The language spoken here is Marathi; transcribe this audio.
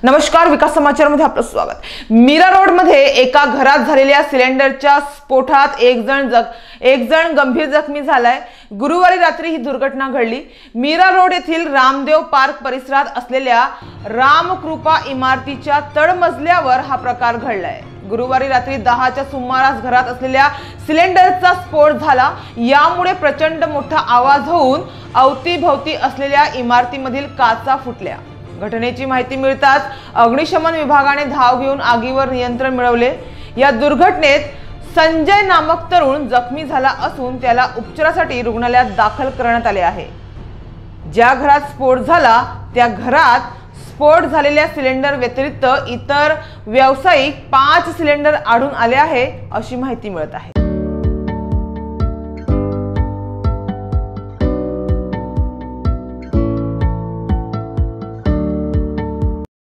नमस्कार, विकास समाचार मध्ये आपलं स्वागत। मीरा रोड मध्ये एका घरात झालेल्या सिलेंडरच्या स्फोटात एक जण गंभीर जखमी झालाय। गुरुवारी रात्री ही दुर्घटना घडली। मीरा रोड येथील रामदेव पार्क परिसरात असलेल्या रामकृपा इमारतीच्या तळमजल्यावर हा प्रकार घडलाय। गुरुवारी रात्री 10च्या सुमारास घरात असलेल्या सिलेंडरचा स्फोट झाला। यामुळे प्रचंड मोठा आवाज होऊन अवतीभोवती असलेल्या इमारतीमधील काचा फुटल्या। घटनेची माहिती मिळताच अग्निशमन विभागाने धाव घेऊन आगीवर नियंत्रण मिळवले। या दुर्घटनेत संजय नामक तरुण जखमी झाला असून त्याला उपचारासाठी रुग्णालयात दाखल करण्यात आले आहे। ज्या घरात स्फोट झाला त्या घरात स्फोट झालेल्या सिलेंडर व्यतिरिक्त इतर व्यावसायिक 5 सिलेंडर आढळून आले आहे अशी माहिती मिळत आहे।